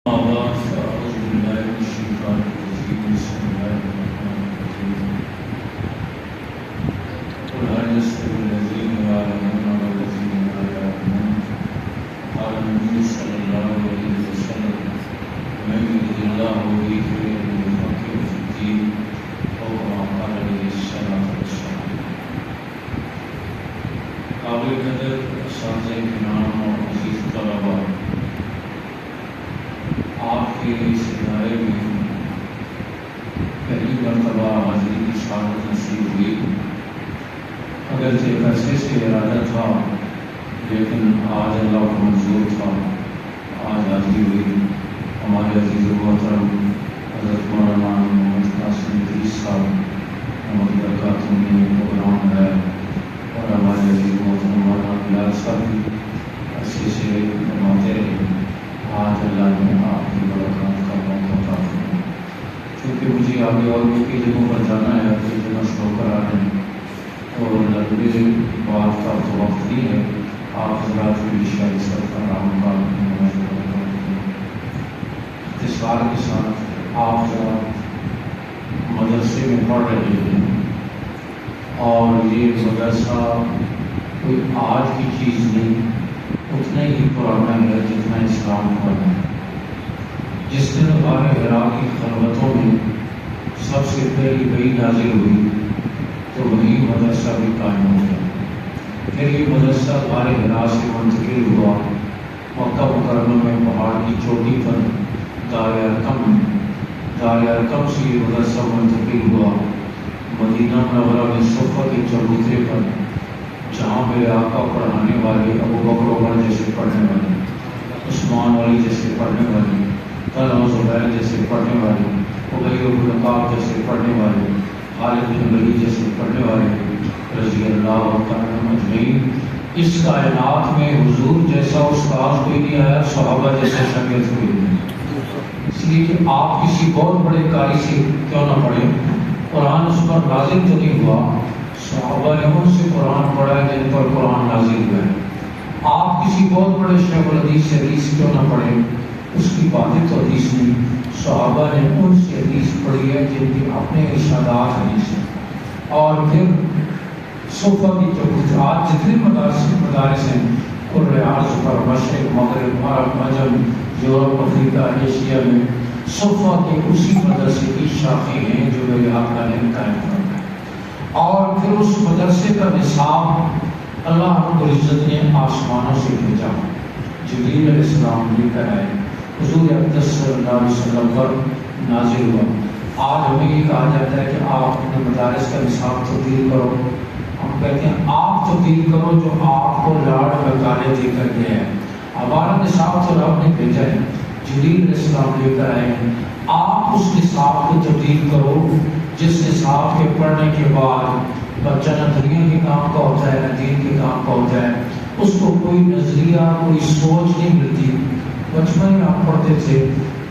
أعوذ بالله من الشيطان الرجيم بسم الله الرحمن الرحيم قل هل يستوي الذين يعلمون والذين لا يعلمون قال النبي صلى الله عليه وسلم من يرد الله به خيرا يفقهه في الدين أو كما قال عليه الصلاة والسلام. قابل قدر اساتذہ کرام اور عزیز طلباء، آپ کے اس ادارے میں پہلی مرتبہ حاضری کی سعادت نصیب ہوئی. اگرچہ عرصے سے ارادہ تھا لیکن آج اللہ کو منظور تھا، آج حاضری ہوئی. ہمارے عزیز و محترم حضرت مولانا محمد قاسم ادریس صاحب محمد برکاتہ میں پروگرام ہے، اور ہمارے عزیز و محترم مولانا بلال صاحب بھی عرصے سے فرماتے رہے. آج اللہ نے آپ کی برکات کا موقع عطا فرمایا. کیونکہ مجھے آگے اور بھی کئی جگہوں پر جانا ہے، کئی جگہ شروع کر آ رہے ہیں اور لمبے بات کا تو وقت نہیں ہے. آپ حضرات کی شاعری سب کا رام کا اختصار کے ساتھ آپ ذرا مدرسے میں پڑھ رہے ہیں، اور یہ مدرسہ کوئی آج کی چیز نہیں، اتنا ہی پرانا ہے جتنا اسلام پرانا ہے. جس دن غار حرا کی خلوتوں میں سب سے پہلی وحی نازل ہوئی تو وہی مدرسہ بھی قائم ہو گیا. پھر یہ مدرسہ غار حرا سے منتقل ہوا مکہ مکرمہ میں پہاڑ کی چوٹی پر دار ارقم سے یہ مدرسہ منتقل ہوا مدینہ منورہ میں صفہ کے چبوترے پر، جہاں میرے آقا پڑھانے والے ابو بکر عمر جیسے پڑھنے والے، عثمان علی جیسے پڑھنے والے، طلحہ زبیر جیسے پڑھنے والے، ابی بن کعب جیسے پڑھنے والے، خالد بن ولید جیسے پڑھنے والے رضی اللہ تعالیٰ عنہم اجمعین. اس کائنات میں حضور جیسا استاد کوئی نہیں آیا، صحابہ جیسے شاگرد کوئی نہیں. اس لیے کہ آپ کسی بہت بڑے قاری سے کیوں نہ پڑھیں، قرآن اس پر نازل تو نہیں ہوا، صحابہ نے ان سے قرآن پڑھا ہے جن پر قرآن نازل ہوا ہے. آپ کسی بہت بڑے شیخ الحدیث سے حدیث کیوں نہ پڑھیں، اس کی باتیں تو حدیث نہیں، صحابہ نے ان سے حدیث پڑھی ہے جن کے اپنے ارشادات حدیث ہیں. اور پھر صفہ کی چبوترے، آج جتنے مدارس ہیں قرۂ عرض پر، مشرق مغرب عرب عجم یورپ افریقہ ایشیا میں صفہ کے اسی مدرسے کی شاخیں ہیں جو میرے آقا نے قائم کرنا ہے. اور پھر اس مدرسے کا نصاب اللہ رب العزت نے آسمانوں سے بھیجا، جبریل علیہ السلام لے کر آئے، حضور اقدس صلی اللہ علیہ وسلم پر نازل ہوا. آج ہمیں یہ کہا جاتا ہے کہ آپ اپنے مدارس کا نصاب تبدیل کرو. ہم کہتے ہیں آپ تبدیل کرو جو آپ کو لاڈ بکالے دے کر گیا ہے. ہمارا نصاب تو رب نے بھیجا ہے، جبریل علیہ السلام لے کر آئے ہیں. آپ اس نصاب کو تبدیل کرو جس نصاب کے پڑھنے کے بعد بچہ نہ دنیا کے کام کا ہوتا ہے نہ دین کے کام کا ہوتا ہے. اس کو کوئی نظریہ کوئی سوچ نہیں ملتی. بچپن میں آپ پڑھتے تھے،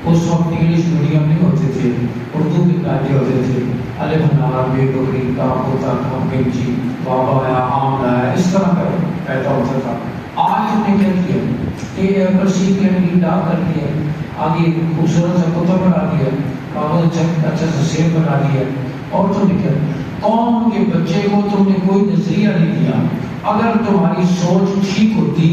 اس وقت انگلش میڈیم نہیں ہوتے تھے، اردو کے قاعدے ہوتے تھے، الف نارا بے بکری کاف ہوتا کھم گنجی بابا آیا آم لایا، اس طرح کا پیدا ہوتا تھا. آج ہم نے کیا کیا، اے ایپل سی کے ڈاک کر دیا، آگے خوبصورت سا کتا بنا دیا، کاغذ اچھا سا سیب بنا دیا. اور تم نے کیا، قوم کے بچے کو تم نے کوئی نظریہ نہیں دیا. اگر تمہاری سوچ ٹھیک ہوتی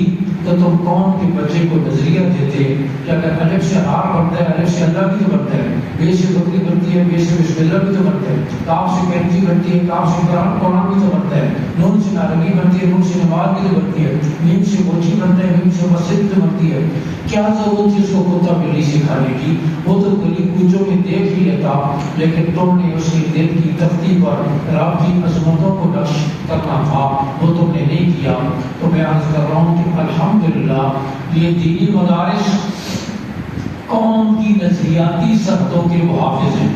تو تم قوم کے بچے کو نظریہ دیتے کہ اگر الف سے ہار بنتا ہے، الف سے اللہ بھی تو بنتا ہے، بے سے بکری بنتی ہے، بے سے بسم اللہ بھی تو بنتا ہے، کاف سے کینچی بنتی ہے، کاف سے قرآن بھی تو بنتا ہے، نون سے نارنگی بنتی ہے، نون سے نماز بھی تو بنتی ہے، میم سے موچی بنتا ہے، میم سے مسجد بھی تو بنتی ہے. کیا ضرورت تھی اس کو کتا بلی سکھانے کی؟ وہ تو گلی کوچوں میں دیکھ ہی لیتا. لیکن تم نے اس کے دل کی تختی پر رب کی عظمتوں کو نقش کرنا تھا، وہ تم نے نہیں کیا. تو میں عرض کر رہا ہوں کہ الحمدللہ یہ دینی مدارس قوم کی نظریاتی سرحدوں کے محافظ ہیں.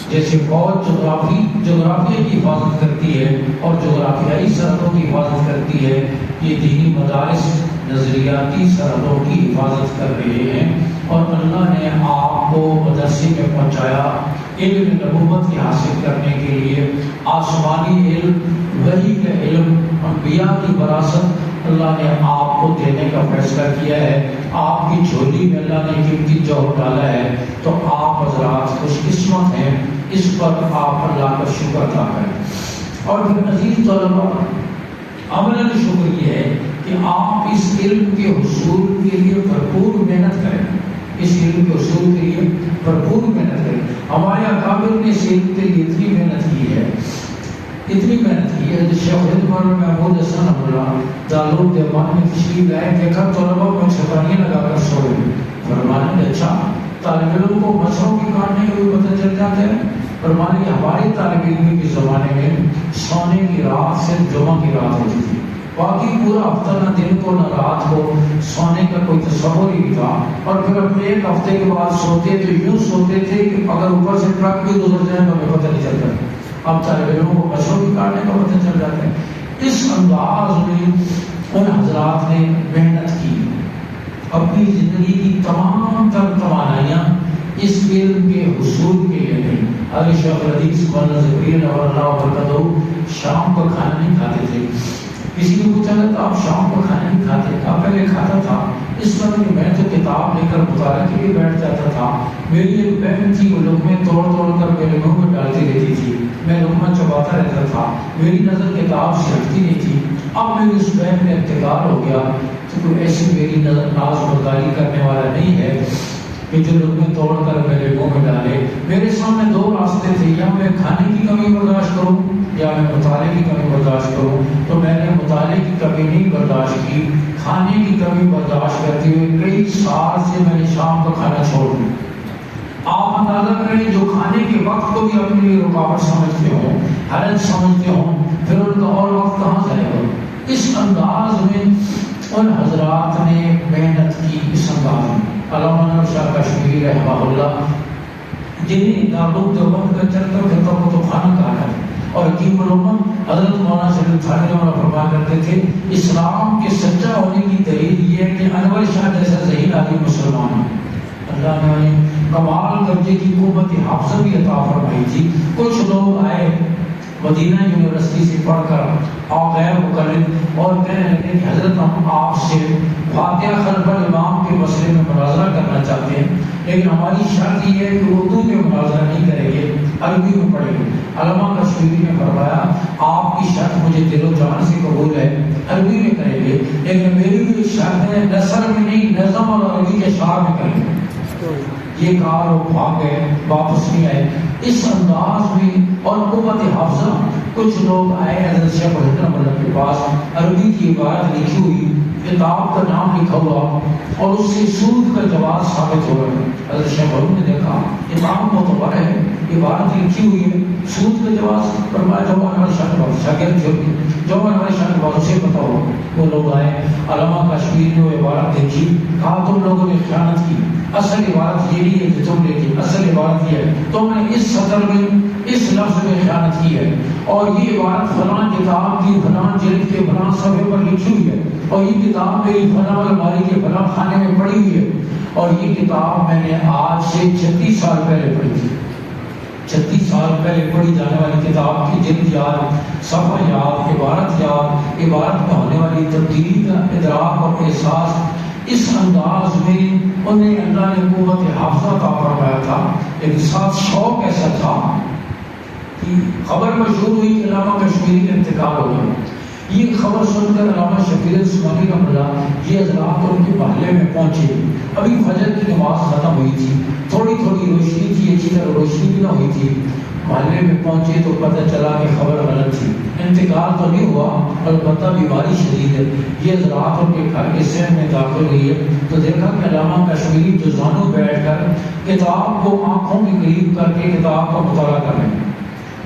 جیسے فوج جغرافیہ کی حفاظت کرتی ہے اور جغرافیائی سرحدوں کی حفاظت کرتی ہے، یہ دینی مدارس نظریاتی سرحدوں کی حفاظت کر رہے ہیں. اور اللہ نے آپ کو مدرسے میں پہنچایا علم نبوت کی حاصل کرنے کے لیے. آسمانی علم، وحی کا علم، انبیاء کی وراثت اللہ نے آپ کو کو دینے کا فیصلہ کیا ہے، آپ کی جھولی میں اللہ نے قیمتی جوہر ڈالا ہے، تو آپ حضرات خوش قسمت ہیں، اس پر آپ اللہ کا شکر ادا کریں۔ اور پھر عزیز طلباء، عملاً شکر یہ ہے کہ آپ اس علم کے حصول کے لیے بھرپور محنت کریں، اس علم کے حصول کے لیے بھرپور محنت کریں۔ ہمارے اکابر نے اس علم کے لیے اتنی محنت کی ہے، اتنی محنت کی ہے۔ شیخ خدمت محمود حسن اللہ دارالعلوم دیوبند میں تشریف لائے، دیکھا طلباء میں چھتریاں لگا کر سو رہے، فرمانے اچھا طالب علم کو مچھروں کی کاٹنے کا بھی پتہ چل جاتا ہے؟ فرمانے ہمارے طالب علم کے زمانے میں سونے کی رات صرف جمعہ کی رات ہوتی تھی، باقی پورا ہفتہ نہ دن کو نہ رات کو سونے کا کوئی تصور ہی نہیں تھا۔ اور پھر اپنے ایک ہفتے کے بعد سوتے تو یوں سوتے تھے کہ اگر اوپر سے ٹرک بھی گزر جائے تو ہمیں پتہ نہیں چلتا۔ اب طالب علموں کو مچھروں کی کاٹنے کا پتہ چل جاتا ہے۔ اس انداز میں ان حضرات نے محنت کی، اپنی زندگی کی تمام تر توانائیاں اس علم کے حصول کے لیے نہیں۔ حضرت شیخ الحدیث مولانا زکریا نور اللہ وبرکاتہ شام کو کھانا نہیں کھاتے تھے۔ کسی نے پوچھا تھا آپ شام کو کھانا نہیں کھاتے؟ کہا پہلے کھاتا تھا، اس طرح کہ میں تو کتاب لے کر مطالعہ کے لیے بیٹھ جاتا تھا، میری ایک بہن تھی وہ لقمے توڑ توڑ کر میرے منہ میں ڈالتی رہتی تھی، میں لقمہ چباتا رہتا تھا، میری نظر کتاب سے ہٹتی نہیں تھی۔ اب میری اس بہن میں انتقال ہو گیا تو کوئی ایسی میری نظر ناز برداری کرنے والا نہیں ہے کہ جو لقمے توڑ کر میرے منہ میں ڈالے۔ میرے سامنے دو راستے تھے، یا میں کھانے کی کمی برداشت کروں یا میں مطالعے کی کمی برداشت کروں، تو میں نے مطالعے کی کمی نہیں برداشت کی، کھانے کی کمی برداشت کرتے ہوئے کئی سال سے میں نے شام کو کھانا چھوڑ دیا۔ آپ اندازہ کریں جو کھانے کے وقت کو بھی اپنے لیے رکاوٹ سمجھتے ہوں، حرج سمجھتے ہوں، پھر ان کا اور وقت کہاں جائے گا؟ اس انداز میں ان حضرات نے محنت کی، اس انداز میں علامہ انور شاہ کشمیری رحمہ اللہ جنہیں دارالعلوم دیوبند کا چلتا پھرتا وہ تو خانہ کہا ہے، اور حکیم الامہ حضرت مولانا شریف تھانوی رحمہ اللہ فرمایا کرتے تھے اسلام کے سچا ہونے کی دلیل یہ ہے کہ انور شاہ جیسا ذہین آدمی مسلمان ہے۔ اللہ نے انہیں کمال درجے کی قوت حافظہ بھی عطا فرمائی تھی۔ کچھ لوگ آئے مدینہ یونیورسٹی سے پڑھ کر اور غیر مقلد اور کہنے لگے کہ حضرت ہم آپ سے فاتحہ خلف الامام کے مسئلے میں مناظرہ کرنا چاہتے ہیں، لیکن ہماری شرط یہ ہے کہ اردو میں مناظرہ نہیں کریں گے، عربی میں پڑھیں گے۔ علامہ کشمیری نے فرمایا آپ کی شرط مجھے دل و جان سے قبول ہے، عربی میں کریں گے، لیکن میری بھی شرط ہے نثر میں نہیں، نظم اور عربی کے شعر میں کریں گے۔ یہ کہا وہ بھاگ گئے، واپس نہیں آئے۔ اس انداز میں اور قوت حافظہ کچھ لوگ آئے حضرت شیخ رحمۃ اللہ کے پاس، عربی کی عبارت لکھی ہوئی، کتاب کا نام لکھا ہوا اور اس سے سود کا جواز ثابت ہو رہا ہے۔ حضرت شیخ نے دیکھا کتاب معتبر ہے، عبارت لکھی ہوئی ہے، سود کا جواز، فرمایا جوان ہمارے شاگرد تھے، جوان ہمارے شاگرد اسے پتا ہو۔ وہ لوگ آئے، علامہ کشمیری نے وہ عبارت دیکھی، کہا تم لوگوں نے خیانت کی، اصل عبارت یہ نہیں ہے کہ تم نے کی، اصل عبارت یہ ہے تم نے اس سطر میں اس لفظ میں خیانت کی ہے، اور یہ عبارت فلاں کتاب کی فلاں جلد کے فلاں صفحے پر لکھی ہوئی ہے، اور یہ کتاب میری فلاں الماری کے فلاں خانے میں پڑی ہوئی ہے، اور یہ کتاب میں نے آج سے 36 سال پہلے پڑھی تھی۔ 36 سال پہلے پڑھی جانے والی کتاب کی جلد یاد، صفحہ یاد، عبارت یاد، عبارت میں ہونے والی تبدیلی کا ادراک اور احساس۔ اس انداز میں انہیں اللہ نے قوت حافظہ عطا فرمایا تھا، لیکن ساتھ شوق ایسا تھا کہ خبر مشہور ہوئی کہ علامہ کشمیری کا انتقال ہو گیا۔ یہ خبر سن کر علامہ شفیع عثمانی کا ملا یہ حضرات ان کے محلے میں پہنچے، ابھی فجر کی نماز ختم ہوئی تھی، تھوڑی تھوڑی روشنی تھی، اچھی طرح روشنی بھی نہ ہوئی تھی۔ محلے میں پہنچے تو پتہ چلا کہ خبر غلط تھی، انتقال تو نہیں ہوا، البتہ بیماری شدید ہے۔ یہ حضرات ان کے گھر کے صحن میں داخل ہوئی ہے تو دیکھا کہ علامہ کشمیری جزانوں بیٹھ کر کتاب کو آنکھوں کے قریب کر کے کتاب کا مطالعہ کر رہے ہیں۔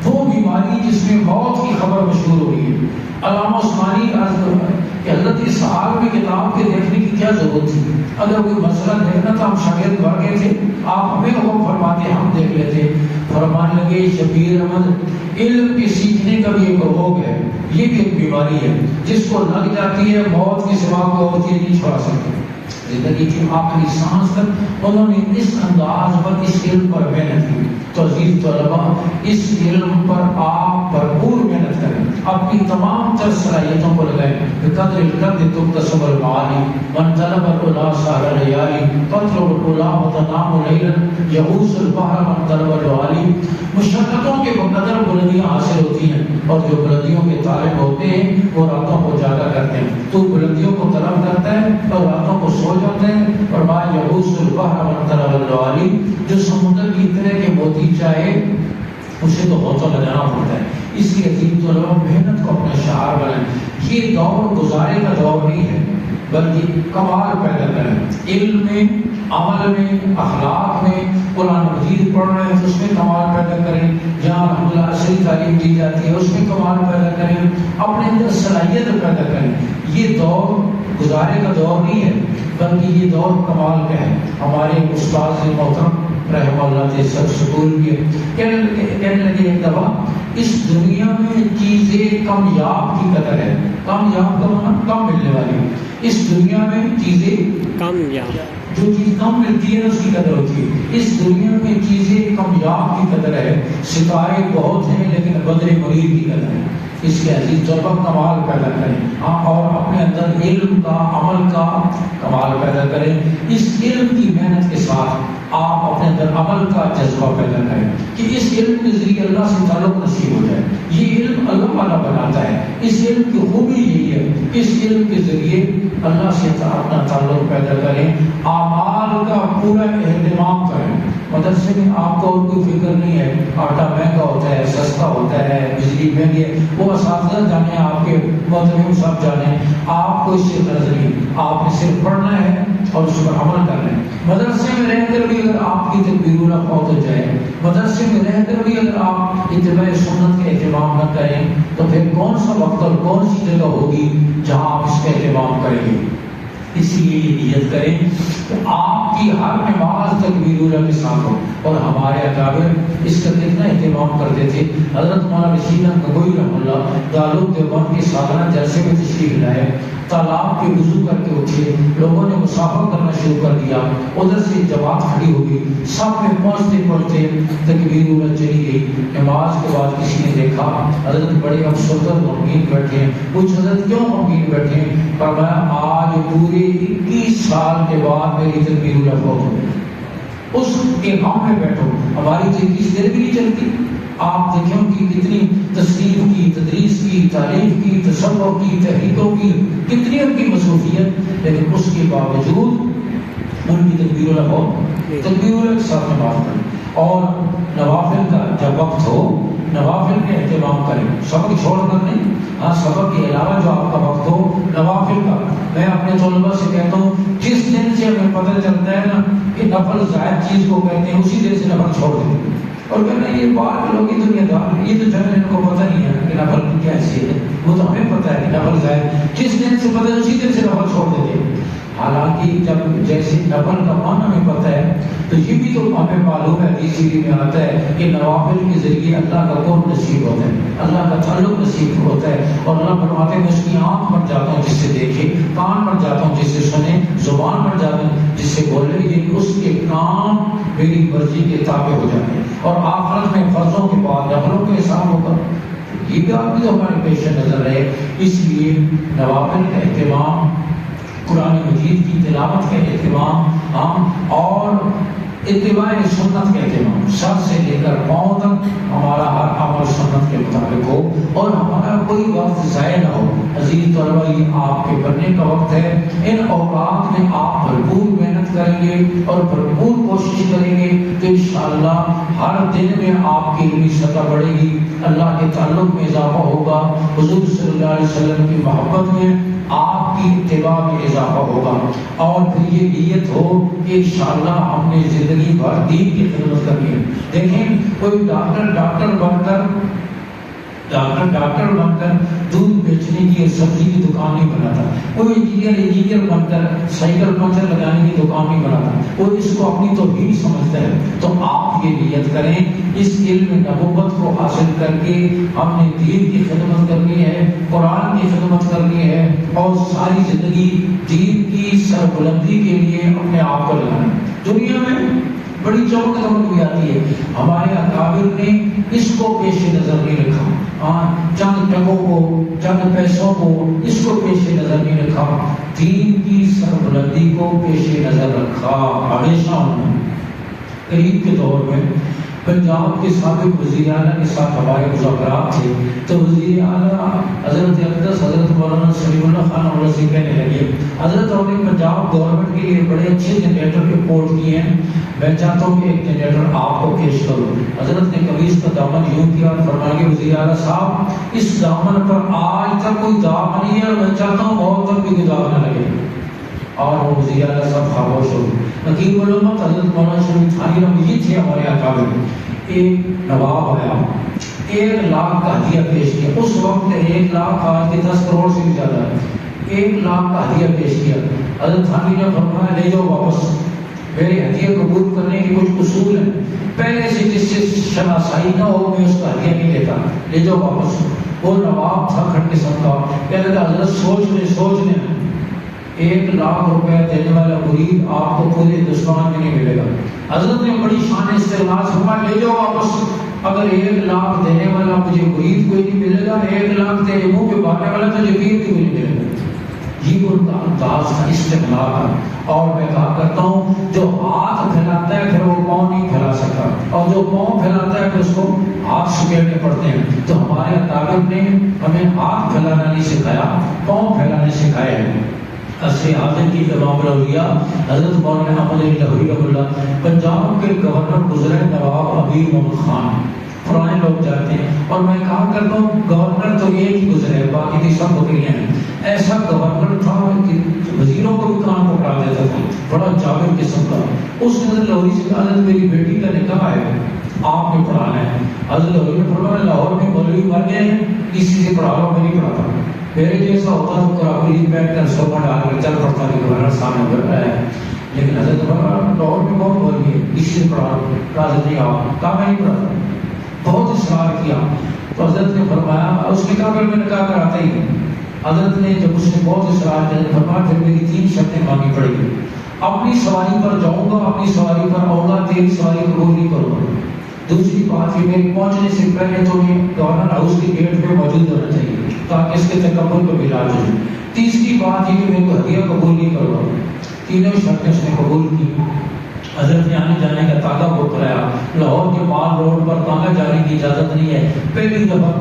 وہ بیماری جس میں موت کی خبر مشہور ہو رہی ہے۔ علامہ عثمانی عرض کرتا ہے کہ حضرت اس حال میں کتاب کے دیکھنے کی کیا ضرورت تھی؟ اگر کوئی مسئلہ دیکھنا تھا ہم شاگرد بڑھ گئے تھے، آپ ہمیں حکم فرماتے ہم دیکھ لیتے۔ فرمانے لگے شبیر احمد علم کے سیکھنے کا بھی ایک روگ ہے، یہ بھی ایک بیماری ہے، جس کو لگ جاتی ہے موت کے سوا کو اور چیز نہیں چھوڑا سکتے۔ زندگی کی آخری سانس تک انہوں نے اس انداز پر اس علم پر محنت کی. تو عزیز طلباء اس علم پر آپ بھرپور محنت کریں، اپنی تمام تر صلاحیتوں کو لگائیں. بقدر القدر تکتسب المعالی، من طلب العلا سہر لیالی، تطلب العلا وتنام لیلا، یغوص البحر من طلب العالی. مشقتوں کے بقدر بلندیاں حاصل ہوتی ہیں، اور جو بلندیوں کے طالب ہوتے ہیں وہ راتوں کو جاگا کرتے ہیں. تو بلندیوں کو طلب کرتا ہے اور راتوں کو سو جاتے ہیں. فرمایا یغوص البحر من طلب العالی، جو سمندر کی طرح کے موتی چاہے اسے تو ہوتا لگانا پڑتا ہے. اس لیے عزیز طلباء محنت کو اپنا شعار بنائیں. یہ دور گزارے کا دور نہیں ہے بلکہ کمال پیدا کریں. علم میں، عمل میں، اخلاق میں. قرآن مجید پڑھ رہے ہیں تو اس میں کمال پیدا کریں. جہاں الحمدللہ اصلی تعلیم دی جاتی ہے اس میں کمال پیدا کریں. اپنے اندر صلاحیت پیدا کریں. یہ دور گزارے کا دور نہیں ہے بلکہ یہ دور کمال کا ہے. ہمارے استاد محترم رحمہ اللہ سے سب سکول بھی کہنے لگے ایک دفعہ، اس دنیا میں چیزیں کمیاب کی قدر ہے. کامیاب کا معنی کم ملنے والی. اس دنیا میں چیزیں کامیاب، جو چیز کم ملتی ہے اس کی قدر ہوتی ہے. اس دنیا میں چیزیں کمیاب کی قدر ہے. ستارے بہت ہیں لیکن بدر منیر کی قدر ہے. اس کے عزیز طلباء کمال پیدا کریں اور اپنے اندر علم کا، عمل کا کمال پیدا کریں. اس علم کی محنت کے ساتھ آپ اپنے اندر عمل کا جذبہ پیدا کریں کہ اس علم کے ذریعے اللہ سے تعلق نصیب ہو جائے. یہ علم اللہ والا بناتا ہے. اس علم کی خوبی یہی ہے، اس علم کے ذریعے اللہ سے اپنا تعلق پیدا کریں. اعمال کا پورا اہتمام کریں. مدرسے میں آپ کو کوئی فکر نہیں ہے، آٹا مہنگا ہوتا ہے، سستا ہوتا ہے، بجلی مہنگی ہے، وہ اساتذہ جانے، آپ کے محترم صاحب جانے. آپ کو اس سے غرض نہیں، آپ نے صرف پڑھنا ہے اور اس پر عمل کرنا ہے. مدرسے میں رہ کر بھی اگر آپ کی تکبیر الاولیٰ فوت ہو جائے، مدرسے میں رہ کر بھی اگر آپ اتباع سنت کا اہتمام نہ کریں تو پھر کون سا وقت اور کون سی جگہ ہوگی جہاں آپ اس کا اہتمام کریں گے. اس لیے یہ نیت کریں کہ آپ کی ہر نماز تکبیر الاولیٰ کے ساتھ ہو. اور ہمارے اکابر اس کا کتنا اہتمام کرتے تھے. حضرت مولانا رشید احمد گنگوئی رحمہ اللہ دارالعلوم دیوبند کے سالانہ جلسے میں تشریف لائے. تالاب کے وضو کر کے اٹھے، لوگوں نے مسافر کرنا شروع کر دیا. ادھر سے جماعت کھڑی ہو گئی، سب میں پہنچتے پہنچتے تکبیر الاولیٰ چلی گئی. نماز کے بعد کسی نے دیکھا حضرت بڑے افسردہ غمگین بیٹھے ہیں. کچھ حضرت کیوں غمگین بیٹھے ہیں؟ فرمایا آج پورے 21 سال کے بعد میری تکبیر الاولیٰ فوت ہو گئی. اس کے غم میں بیٹھو. ہماری تو 21 دیر بھی نہیں چلتی. آپ دیکھیں ان کی کتنی تصنیف کی، تدریس کی، تعریف کی، تصور کی، تحریکوں کی، کتنی ان کی مصروفیت، لیکن اس کے باوجود ان کی تکبیر الاولیٰ ہو، تکبیر الاولیٰ کے ساتھ نماز پڑھیں. اور نوافل کا جب وقت ہو نوافل کا اہتمام کریں. سبق چھوڑ کر نہیں، ہاں سبق کے علاوہ جو آپ کا وقت ہو نوافل کا. میں اپنے طلباء سے کہتا ہوں جس دن سے ہمیں پتہ چلتا ہے نا کہ نفل زائد چیز کو کہتے ہیں اسی دن سے نفل چھوڑ دیں. اور کہنا یہ باہر کے لوگ ہی دنیا دار، یہ تو جب ان کو پتہ نہیں ہے کہ نفل کی کیا حیثیت ہے. وہ تو ہمیں پتہ ہے کہ نفل زائد جس دن سے پتہ ہے اسی دن سے نفل چھوڑ دیتے ہیں. حالانکہ جب جیسے نفل کا معنی ہمیں پتہ ہے تو یہ بھی تو ہمیں معلوم ہے، حدیث میں آتا ہے کہ نوافل کے ذریعے اللہ کا قرب نصیب ہوتا ہے، اللہ کا تعلق نصیب ہوتا ہے. اور اللہ فرماتے ہیں میں اس کی آنکھ بن جاتا ہوں جس سے دیکھے، کان بن جاتا ہوں جس سے سنے، زبان بن جاتا ہوں جس سے بولے. یہ اس کے کام میری مرضی کے تابع ہو جاتے ہیں. اور آخرت میں فرضوں کے بعد نفلوں کا حساب ہوگا. یہ بھی آپ کی تو ہمارے پیش نظر رہے. اس لیے نوافل کا اہتمام، قرآن مجید کی تلاوت کا اہتمام اور اتباع سنت کا اہتمام، سر سے لے کر پاؤں تک ہمارا ہر عمل سنت کے مطابق ہو اور ہمارا کوئی وقت ضائع نہ ہو. عزیز طلباء یہ آپ کے بننے کا وقت ہے. ان اوقات میں آپ بھرپور محنت کریں گے اور بھرپور کوشش کریں گے تو انشاءاللہ ہر دن میں آپ کی علمی سطح بڑھے گی، اللہ کے تعلق میں اضافہ ہوگا، حضور صلی اللہ علیہ وسلم کی محبت میں آپ کی اتباع میں اضافہ ہوگا. اور پھر یہ نیت ہو کہ انشاءاللہ ہم نے زندگی بھر دین کی خدمت کرنی ہے. دیکھیں کوئی ڈاکٹر بن کر ڈاکٹر بن کر دودھ بیچنے کی اور سبزی کی دکان نہیں بناتا، کوئی انجینئر بن کر سائیکل پنچر لگانے کی دکان نہیں بناتا، وہ اس کو اپنی توہین سمجھتا ہے۔ تو آپ یہ نیت کریں اس علم نبوت کو حاصل کر کے ہم نے دین کی خدمت کرنی ہے، قرآن کی خدمت کرنی ہے اور ساری زندگی دین کی سربلندی کے لیے اپنے آپ کو لگانا ہے۔ دنیا میں بڑی چمک بھی آتی ہے، ہمارے اکابر نے اس کو پیش نظر نہیں رکھا، چند ٹکوں کو چند پیسوں کو اس کو پیش نظر نہیں رکھا، دین کی سربلندی کو پیش نظر رکھا۔ ہمیشہ انہوں نے قریب کے دور میں پنجاب کے سابق وزیر اعلیٰ کے ساتھ ہمارے مذاکرات تھے، تو وزیر اعلیٰ حضرت اقدس حضرت مولانا سلیم اللہ خان عمر سے کہنے لگے حضرت ہم نے پنجاب گورنمنٹ کے لیے بڑے اچھے جنریٹر امپورٹ کیے ہیں، میں چاہتا ہوں کہ ایک جنریٹر آپ کو پیش کروں۔ حضرت نے کبھی اس کا دامن یوں کیا اور فرمایا کہ وزیر اعلیٰ صاحب اس دامن پر آج تک کوئی داغ نہیں ہے اور میں چاہتا ہوں اور تک بھی کوئی داغ نہ لگے۔ اور وہ وزیر اعلیٰ صاحب خاموش ہو گئے۔ حکیم علامت حضرت مولانا شریف تھانی رحمۃ یہ تھے ہمارے اکابر۔ ایک نواب آیا، 1 لاکھ کا ہدیہ پیش کیا، اس وقت 1 لاکھ آج کے 10 کروڑ سے بھی زیادہ ہے، 1 لاکھ کا ہدیہ پیش کیا۔ حضرت تھانی نے فرمایا لے جاؤ واپس، میرے ہدیہ قبول کرنے کے کچھ اصول ہیں، پہلے سے جس سے شناسائی نہ ہو میں اس کا ہدیہ نہیں لیتا، لے جاؤ واپس۔ وہ نواب تھا کھڑ قسم کا، کہنے لگا حضرت سوچ لیں 1 لاکھ روپے دینے والا مرید آپ کو پورے ہندوستان میں نہیں ملے گا۔ حضرت نے بڑی شان استعمال فرمایا لے جاؤ واپس، اگر 1 لاکھ دینے والا مجھے مرید کوئی نہیں ملے گا، 1 لاکھ تیرے منہ پہ بانٹنے والا تجھے بھی کوئی نہیں ملے گا۔ یہ ان کا انداز تھا استقلال کا۔ اور میں کہا کرتا ہوں جو ہاتھ پھیلاتا ہے پھر وہ پاؤں نہیں پھیلا سکتا، اور جو پاؤں پھیلاتا ہے پھر اس کو ہاتھ سکیڑنے پڑتے ہیں۔ تو ہمارے اکابر نے ہمیں ہاتھ پھیلانا نہیں سکھایا، پاؤں پھیلانے سکھائے ہیں۔ عصر حاضر کی امام الاولیاء حضرت مولانا احمد علی لاہوری رحمۃ اللہ پنجاب کے گورنر گزرے نواب امیر محمد خان، پرانے لوگ جاتے ہیں، اور میں کہا کرتا ہوں گورنر تو ایک ہی گزرے باقی کی سب بکریاں ہیں۔ ایسا گورنر تھا کہ وزیروں کو بھی کام پکڑا دیتا تھا، بڑا جابر قسم کا۔ اس نے حضرت لاہوری سے کہا حضرت میری بیٹی کا نکاح ہے، آپ نے پڑھانا ہے۔ حضرت لاہوری نے فرمایا لاہور میں مولوی مر گئے ہیں، کسی سے پڑھا لو، میں نہیں پڑھاتا۔ میرے جیسا ہوتا تو کراکری بیٹھ کر سوپا ڈال کر چل پڑتا کہ گورنر سامنے بیٹھ رہا ہے، لیکن حضرت لاہور میں بہت بول گئے کسی سے پڑھا لو، حضرت نہیں آپ کہا میں نہیں پڑھاتا، بہت اصرار کیا۔ تو حضرت نے فرمایا، اس نے کہا پھر میں نکاح کراتا ہی نہیں۔ حضرت نے جب اس نے بہت اصرار کیا فرمایا پھر میری 3 شرطیں ماننی پڑے گی، اپنی سواری پر جاؤں گا، اپنی سواری پر آؤں گا، تیری سواری قبول نہیں کروں گا۔ دوسری بات یہ میرے پہنچنے سے پہلے تو یہ گورنر ہاؤس کے گیٹ پہ موجود ہونا چاہیے تاکہ اس کے تکبر کو علاج ہو جائے۔ تیسری بات یہ کہ میرے کو ہدیہ قبول نہیں کروا۔ تینوں شرطیں اس نے قبول کی۔ حضرت نے آنے جانے کا تاغا بک کرایا، لاہور کے مال روڈ پر تاغا جانے کی اجازت نہیں ہے۔ پہلی دفعہ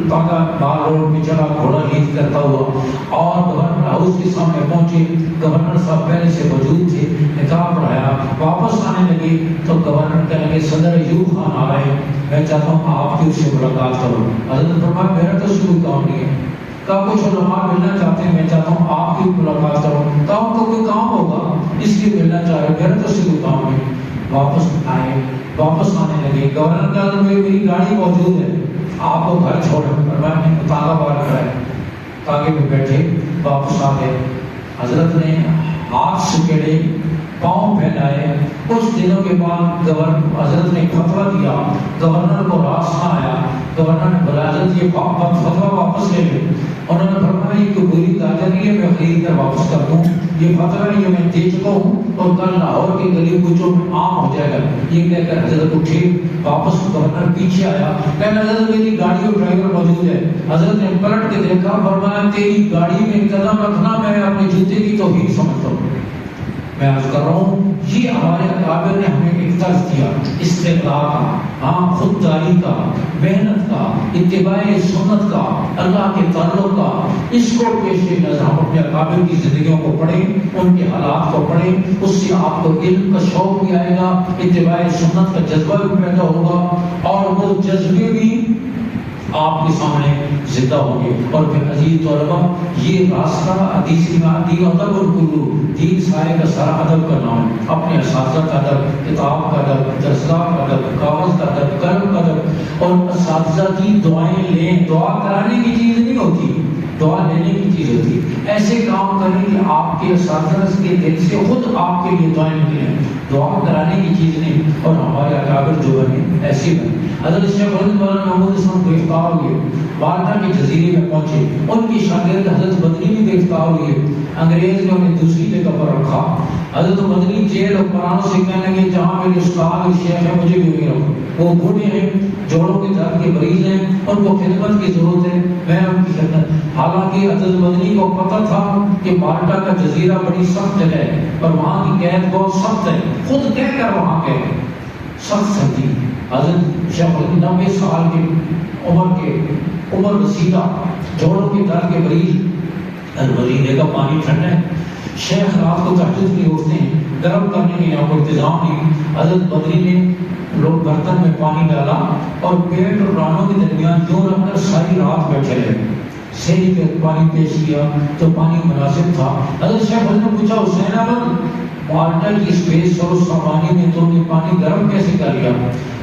تاغا مال روڈ میں چلا گھوڑا لیڈ کرتا ہوا اور گورنر ہاؤس کے سامنے پہنچے۔ گورنر صاحب پہلے سے موجود تھے، نکاح پڑھایا، واپس آنے لگے تو گورنر کہنے لگے صدر ایوب خان آ رہے ہیں، میں چاہتا ہوں آپ کی اس سے ملاقات کروں۔ حضرت نے فرمایا میرا تو اس کوئی کام نہیں ہے، کہا کچھ علماء ملنا چاہتے ہیں، میں چاہتا ہوں آپ کی ملاقات کروں، کہا ان کو کوئی کام ہوگا اس لیے ملنا چاہ رہے، میرا تو اس سے کوئی کام نہیں۔ واپس آئے، واپس آنے لگے، گورنر کہا میری گاڑی موجود ہے، آپ کو گھر چھوڑیں، میں تاغا بار کرایا، تاغے میں بیٹھے، واپس آ گئے۔ حضرت نے ہاتھ سکیڑے، پاؤں پھیلائے۔ کچھ دنوں کے بعد گورنر حضرت نے فتویٰ دیا، گورنر کو راس نہ آیا، گورنر نے بلایا حضرت یہ فتویٰ واپس لے لیں۔ انہوں نے فرمایا یہ قبولی تاجر نہیں ہے، میں خرید کر واپس کر دوں، یہ فتویٰ نہیں ہے، میں دے چکا ہوں اور کل لاہور کے گلی کوچوں میں عام ہو جائے گا۔ یہ کہہ کر حضرت اٹھے، واپس گورنر پیچھے آیا، کہنا حضرت میری گاڑی اور ڈرائیور موجود ہے۔ حضرت نے پلٹ کے دیکھا، فرمایا تیری گاڑی میں قدم رکھنا میں اپنے جوتے کی توہین سمجھتا ہوں۔ میں عرض کر رہا ہوں یہ ہمارے اکابر نے ہمیں ایک طرز دیا استقلال کا، خودداری کا، محنت کا، اتباع سنت کا، اللہ کے تعلق کا۔ اس کو پیش نظر ہم اپنے اکابر کی زندگیوں کو پڑھیں، ان کے حالات کو پڑھیں، اس سے آپ کو علم کا شوق بھی آئے گا، اتباع سنت کا جذبہ بھی پیدا ہوگا، اور وہ جذبے بھی آپ کے سامنے زندہ ہوں گے. اور پھر عزیز طلباء یہ راستہ حدیث میں دین ادب اور کلو دین سارے کا سارا ادب کا نام ہے. اپنے اساتذہ کا ادب، کتاب کا ادب، درسگاہ کا ادب، کاغذ کا ادب، قلم کا ادب. اور اساتذہ کی دعائیں لیں. دعا کرانے کی چیز نہیں ہوتی، دعا لینے کی چیز ہوتی. ایسے کام کریں کہ آپ کے اساتذہ کے دل سے خود آپ کے لیے دعائیں نکلیں. دعا کرانے کی چیز نہیں. اور ہمارے اکابر جو بنے ایسے بنے. حضرت شیخ مولانا محمود اسلام گرفتار ہوئے، مالٹا کے جزیرے میں پہنچے. ان کی شاگرد حضرت مدنی بھی گرفتار ہوئے. انگریز نے انہیں دوسری جگہ پر رکھا. حضرت مدنی جیل اور پرانوں سے کہنے لگے جہاں میرے استاد اور شیخ ہے مجھے بھی وہیں رکھو. وہ بوڑھے ہیں، جوڑوں کے درد کے مریض ہیں، ان کو خدمت کی ضرورت ہے، میں ان کی خدمت. حالانکہ حضرت مدنی کو پتہ تھا کہ مالٹا کا جزیرہ بڑی سخت جگہ ہے اور وہاں کی قید بہت سخت ہے. خود کہہ کر وہاں گئے، سخت سختی. حضرت شیخ 90 سال کی عمر رسیدہ، جوڑوں کے درد کے مریض. مدینے کا پانی ٹھنڈا ہے. شیخ رات کو تہجد کے لیے اٹھتے ہیں، گرم کرنے کے یہاں کوئی انتظام نہیں. حضرت مدنی نے لوگ برتن میں پانی ڈالا اور پیٹ اور رانوں کے درمیان یوں رکھ کر ساری رات بیٹھے رہے. سہری پہ پانی پیش کیا تو پانی مناسب تھا. حضرت شیخ نے پوچھا حسین احمد مالٹا کی اسپیس اور اس پانی میں تم نے پانی گرم کیسے کر لیا؟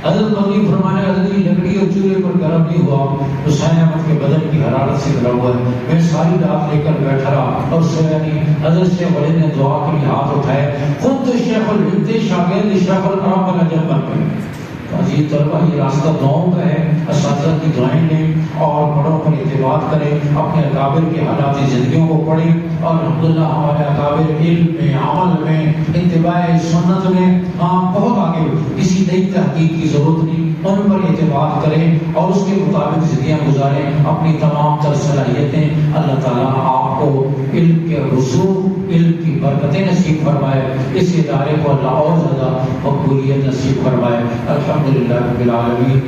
حضرت مدنی فرمانے حضرت کی لکڑی اور چولہے پر گرم نہیں ہوا، حسین احمد کے بدن کی حرارت سے گرم ہوا ہے. میں ساری رات لے کر بیٹھا رہا اور سویا نہیں. حضرت شیخ ولید نے دعا کے لیے ہاتھ اٹھائے. خود تو شیخ الہند شاگرد شیخ القرآن بنا جب بن گئے. عزیز طلبہ یہ راستہ دعاؤں کا ہے. اساتذہ کی دعائیں لیں اور بڑوں پر اعتماد کریں. اپنے اکابر کے حالات زندگیوں کو پڑھیں اور الحمدللہ ہمارے اکابر علم میں، عمل میں، اتباع سنت میں بہت آگے. کسی نئی تحقیق کی ضرورت نہیں. ان پر اعتماد کریں اور اس کے مطابق زندگیاں گزاریں. اپنی تمام تر صلاحیتیں اللہ تعالیٰ آپ کو علم کے رسوخ، علم کی برکتیں نصیب فرمائے. اس ادارے کو اللہ اور زیادہ مقبولیت نصیب فرمائے. الحمدللہ رب العالمین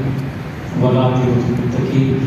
والعاقبۃ للمتقین